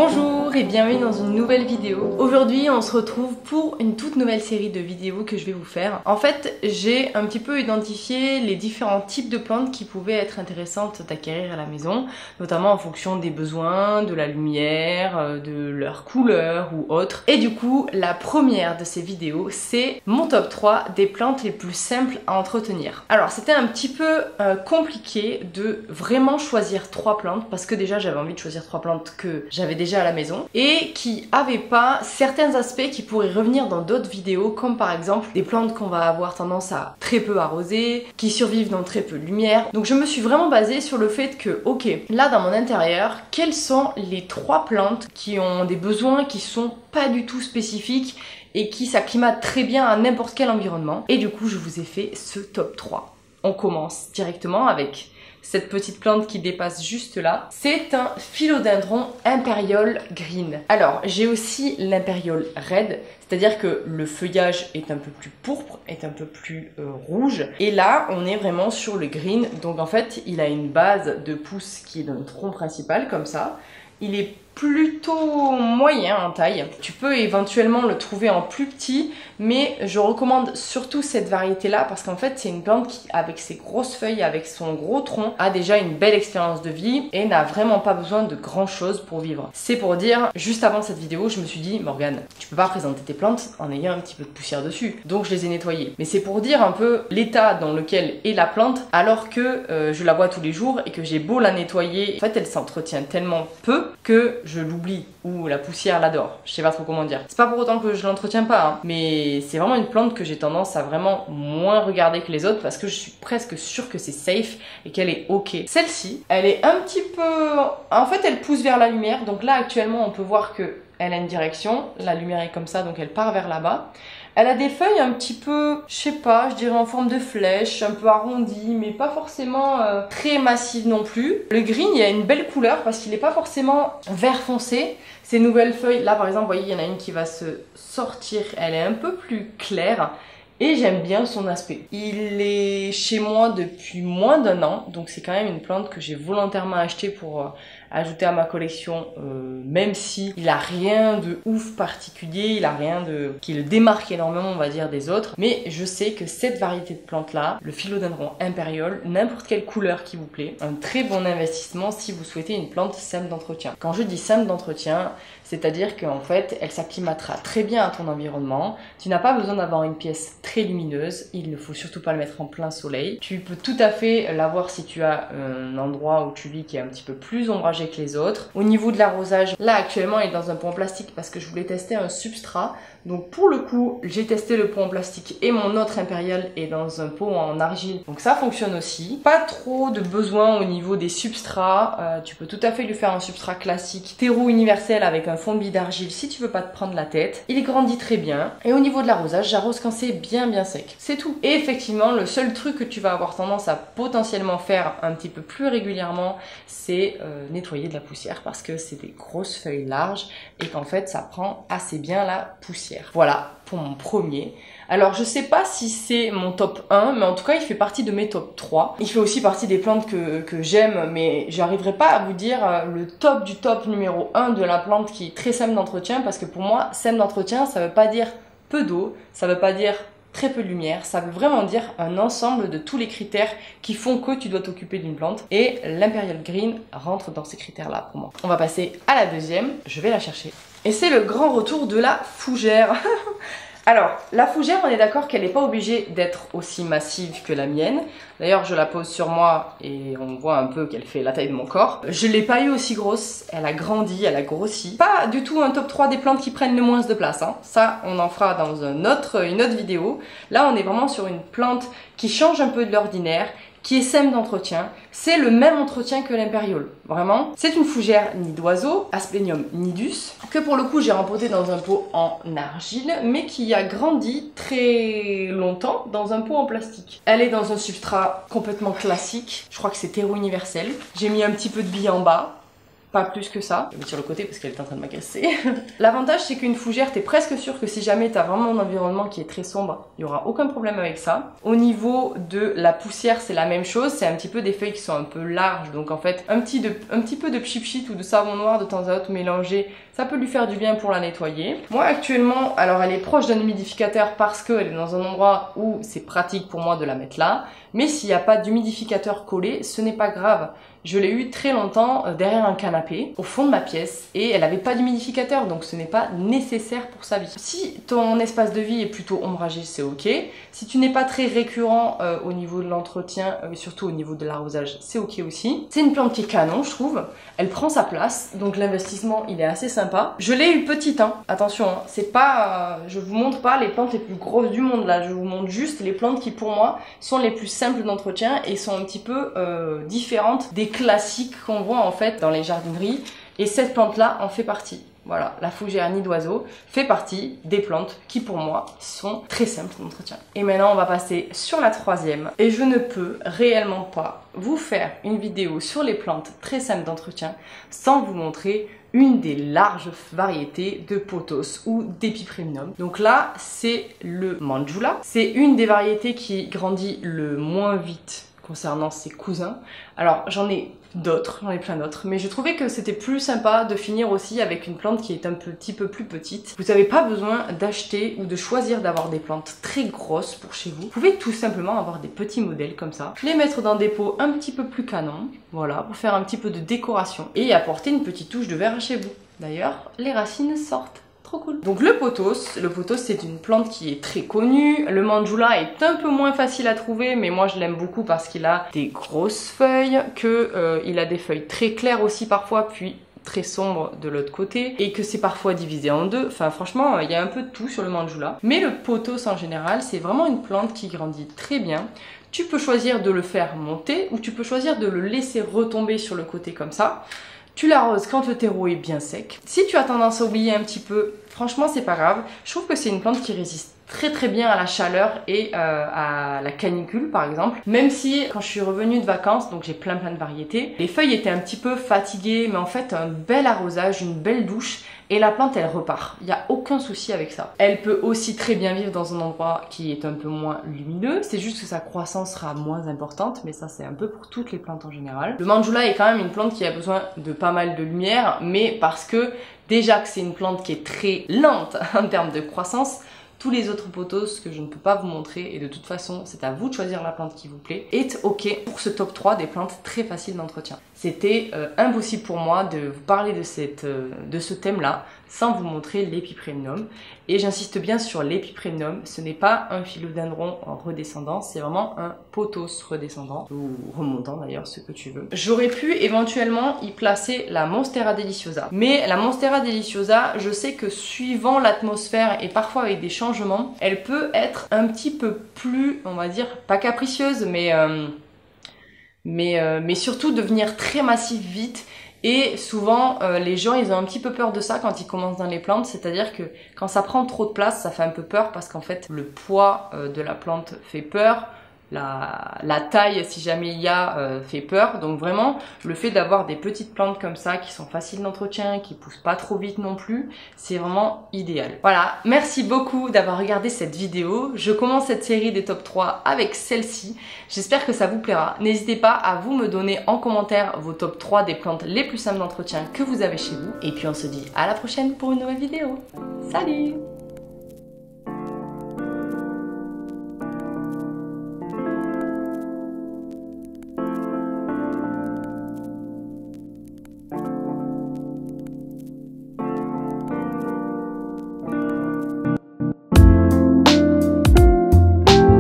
Bonjour et bienvenue dans une nouvelle vidéo. Aujourd'hui on se retrouve pour une toute nouvelle série de vidéos que je vais vous faire. En fait j'ai un petit peu identifié les différents types de plantes qui pouvaient être intéressantes d'acquérir à la maison, notamment en fonction des besoins, de la lumière, de leur couleur ou autre. Et du coup la première de ces vidéos c'est mon top 3 des plantes les plus simples à entretenir. Alors c'était un petit peu compliqué de vraiment choisir 3 plantes parce que déjà j'avais envie de choisir 3 plantes que j'avais déjà à la maison et qui avaient pas certains aspects qui pourraient revenir dans d'autres vidéos, comme par exemple des plantes qu'on va avoir tendance à très peu arroser, qui survivent dans très peu de lumière. Donc je me suis vraiment basée sur le fait que, ok, là dans mon intérieur, quelles sont les 3 plantes qui ont des besoins qui sont pas du tout spécifiques et qui s'acclimatent très bien à n'importe quel environnement. Et du coup je vous ai fait ce top 3. On commence directement avec cette petite plante qui dépasse juste là. C'est un philodendron Imperial Green. Alors j'ai aussi l'Imperial Red, c'est-à-dire que le feuillage est un peu plus pourpre, est un peu plus rouge. Et là on est vraiment sur le green, donc en fait il a une base de pousse qui est dans le tronc principal comme ça. Il est plutôt moyen en taille. Tu peux éventuellement le trouver en plus petit, mais je recommande surtout cette variété là parce qu'en fait c'est une plante qui, avec ses grosses feuilles, avec son gros tronc, a déjà une belle expérience de vie et n'a vraiment pas besoin de grand chose pour vivre. C'est pour dire, juste avant cette vidéo je me suis dit, Morgane, tu peux pas présenter tes plantes en ayant un petit peu de poussière dessus, donc je les ai nettoyées. Mais c'est pour dire un peu l'état dans lequel est la plante alors que je la vois tous les jours et que j'ai beau la nettoyer, en fait elle s'entretient tellement peu que je l'oublie ou la poussière l'adore. Je sais pas trop comment dire. C'est pas pour autant que je l'entretiens pas, hein, mais c'est vraiment une plante que j'ai tendance à vraiment moins regarder que les autres parce que je suis presque sûre que c'est safe et qu'elle est ok. Celle-ci, elle est un petit peu... En fait, elle pousse vers la lumière. Donc là, actuellement, on peut voir que elle a une direction. La lumière est comme ça, donc elle part vers là-bas. Elle a des feuilles un petit peu, je sais pas, je dirais en forme de flèche, un peu arrondies, mais pas forcément très massive non plus. Le green, il a une belle couleur parce qu'il n'est pas forcément vert foncé. Ces nouvelles feuilles, là par exemple, vous voyez, il y en a une qui va se sortir, elle est un peu plus claire. Et j'aime bien son aspect. Il est chez moi depuis moins d'1 an, donc c'est quand même une plante que j'ai volontairement achetée pour ajouter à ma collection, même si il a rien de ouf particulier, il a rien de qui le démarque énormément, on va dire, des autres. Mais je sais que cette variété de plante là, le philodendron Imperial, n'importe quelle couleur qui vous plaît, un très bon investissement si vous souhaitez une plante simple d'entretien. Quand je dis simple d'entretien, c'est-à-dire qu'en fait, elle s'acclimatera très bien à ton environnement. Tu n'as pas besoin d'avoir une pièce très lumineuse. Il ne faut surtout pas le mettre en plein soleil. Tu peux tout à fait l'avoir si tu as un endroit où tu vis qui est un petit peu plus ombragé que les autres. Au niveau de l'arrosage, là actuellement, il est dans un pot en plastique parce que je voulais tester un substrat. Donc pour le coup, j'ai testé le pot en plastique et mon autre Impérial est dans un pot en argile. Donc ça fonctionne aussi. Pas trop de besoin au niveau des substrats. Tu peux tout à fait lui faire un substrat classique, terreau universel avec un fond de billes d'argile si tu veux pas te prendre la tête. Il grandit très bien. Et au niveau de l'arrosage, j'arrose quand c'est bien sec. C'est tout. Et effectivement, le seul truc que tu vas avoir tendance à potentiellement faire un petit peu plus régulièrement, c'est nettoyer de la poussière parce que c'est des grosses feuilles larges et qu'en fait ça prend assez bien la poussière. Voilà pour mon premier. Alors je sais pas si c'est mon top 1, mais en tout cas il fait partie de mes top 3. Il fait aussi partie des plantes que j'aime, mais j'arriverai pas à vous dire le top du top numéro 1 de la plante qui est très simple d'entretien, parce que pour moi, simple d'entretien, ça veut pas dire peu d'eau, ça veut pas dire très peu de lumière, ça veut vraiment dire un ensemble de tous les critères qui font que tu dois t'occuper d'une plante, et l'Imperial Green rentre dans ces critères-là pour moi. On va passer à la deuxième, je vais la chercher. Et c'est le grand retour de la fougère. Alors, la fougère, on est d'accord qu'elle n'est pas obligée d'être aussi massive que la mienne. D'ailleurs, je la pose sur moi et on voit un peu qu'elle fait la taille de mon corps. Je ne l'ai pas eu aussi grosse, elle a grandi, elle a grossi. Pas du tout un top 3 des plantes qui prennent le moins de place, hein. Ça, on en fera dans une autre vidéo. Là, on est vraiment sur une plante qui change un peu de l'ordinaire, qui est simple d'entretien. C'est le même entretien que l'Imperial, vraiment. C'est une fougère nid d'oiseau, Asplenium nidus, que pour le coup j'ai rempoté dans un pot en argile, mais qui a grandi très longtemps dans un pot en plastique. Elle est dans un substrat complètement classique, je crois que c'est terreau universel. J'ai mis un petit peu de billes en bas, pas plus que ça. Je vais mettre sur le côté parce qu'elle est en train de m'agacer. L'avantage c'est qu'une fougère, t'es presque sûr que si jamais t'as vraiment un environnement qui est très sombre, il n'y aura aucun problème avec ça. Au niveau de la poussière, c'est la même chose, c'est un petit peu des feuilles qui sont un peu larges, donc en fait un petit peu de pchit ou de savon noir de temps à autre mélangé, ça peut lui faire du bien pour la nettoyer. Moi actuellement, alors elle est proche d'un humidificateur parce qu'elle est dans un endroit où c'est pratique pour moi de la mettre là, mais s'il n'y a pas d'humidificateur collé, ce n'est pas grave. Je l'ai eu très longtemps derrière un canapé, au fond de ma pièce, et elle n'avait pas d'humidificateur, donc ce n'est pas nécessaire pour sa vie. Si ton espace de vie est plutôt ombragé, c'est ok. Si tu n'es pas très récurrent au niveau de l'entretien, surtout au niveau de l'arrosage, c'est ok aussi. C'est une plante qui est canon, je trouve. Elle prend sa place, donc l'investissement, il est assez sympa. Je l'ai eu petite, hein. Attention, hein. C'est pas... je vous montre pas les plantes les plus grosses du monde, là. Je vous montre juste les plantes qui, pour moi, sont les plus simples d'entretien et sont un petit peu différentes des classiques qu'on voit en fait dans les jardineries, et cette plante là en fait partie. Voilà, la fougère nid d'oiseau fait partie des plantes qui pour moi sont très simples d'entretien. Et maintenant on va passer sur la troisième, et je ne peux réellement pas vous faire une vidéo sur les plantes très simples d'entretien sans vous montrer une des larges variétés de pothos ou d'Epipremnum. Donc là c'est le Manjula, c'est une des variétés qui grandit le moins vite concernant ses cousins. Alors j'en ai d'autres, j'en ai plein d'autres, mais je trouvais que c'était plus sympa de finir aussi avec une plante qui est un petit peu plus petite. Vous n'avez pas besoin d'acheter ou de choisir d'avoir des plantes très grosses pour chez vous. Vous pouvez tout simplement avoir des petits modèles comme ça, les mettre dans des pots un petit peu plus canons, voilà, pour faire un petit peu de décoration et apporter une petite touche de vert chez vous. D'ailleurs, les racines sortent. Trop cool. Donc le pothos c'est une plante qui est très connue. Le Manjula est un peu moins facile à trouver, mais moi je l'aime beaucoup parce qu'il a des grosses feuilles, il a des feuilles très claires aussi parfois, puis très sombres de l'autre côté, et que c'est parfois divisé en deux. Enfin franchement, il y a un peu de tout sur le Manjula. Mais le pothos en général, c'est vraiment une plante qui grandit très bien. Tu peux choisir de le faire monter ou tu peux choisir de le laisser retomber sur le côté comme ça. Tu l'arroses quand le terreau est bien sec. Si tu as tendance à oublier un petit peu, franchement c'est pas grave. Je trouve que c'est une plante qui résiste très bien à la chaleur et à la canicule par exemple. Même si quand je suis revenue de vacances, donc j'ai plein de variétés, les feuilles étaient un petit peu fatiguées, mais en fait un bel arrosage, une belle douche, et la plante elle repart. Il n'y a aucun souci avec ça. Elle peut aussi très bien vivre dans un endroit qui est un peu moins lumineux, c'est juste que sa croissance sera moins importante, mais ça c'est un peu pour toutes les plantes en général. Le Manjula est quand même une plante qui a besoin de pas mal de lumière, mais parce que déjà que c'est une plante qui est très lente en termes de croissance, tous les autres pothos que je ne peux pas vous montrer, et de toute façon c'est à vous de choisir la plante qui vous plaît, est ok pour ce top 3 des plantes très faciles d'entretien. C'était impossible pour moi de vous parler de ce thème là sans vous montrer l'Epipremnum, et j'insiste bien sur l'Epipremnum, ce n'est pas un philodendron en redescendant, c'est vraiment un pothos redescendant, ou remontant d'ailleurs, ce que tu veux. J'aurais pu éventuellement y placer la Monstera deliciosa, mais la Monstera deliciosa, je sais que suivant l'atmosphère et parfois avec des changements, elle peut être un petit peu plus, on va dire, pas capricieuse, mais surtout devenir très massive vite. Et souvent, les gens, ils ont un petit peu peur de ça quand ils commencent dans les plantes, c'est-à-dire que quand ça prend trop de place, ça fait un peu peur parce qu'en fait, le poids de la plante fait peur, la taille, si jamais il y a, fait peur. Donc vraiment, le fait d'avoir des petites plantes comme ça, qui sont faciles d'entretien, qui poussent pas trop vite non plus, c'est vraiment idéal. Voilà, merci beaucoup d'avoir regardé cette vidéo. Je commence cette série des top 3 avec celle-ci. J'espère que ça vous plaira. N'hésitez pas à vous me donner en commentaire vos top 3 des plantes les plus simples d'entretien que vous avez chez vous. Et puis on se dit à la prochaine pour une nouvelle vidéo. Salut!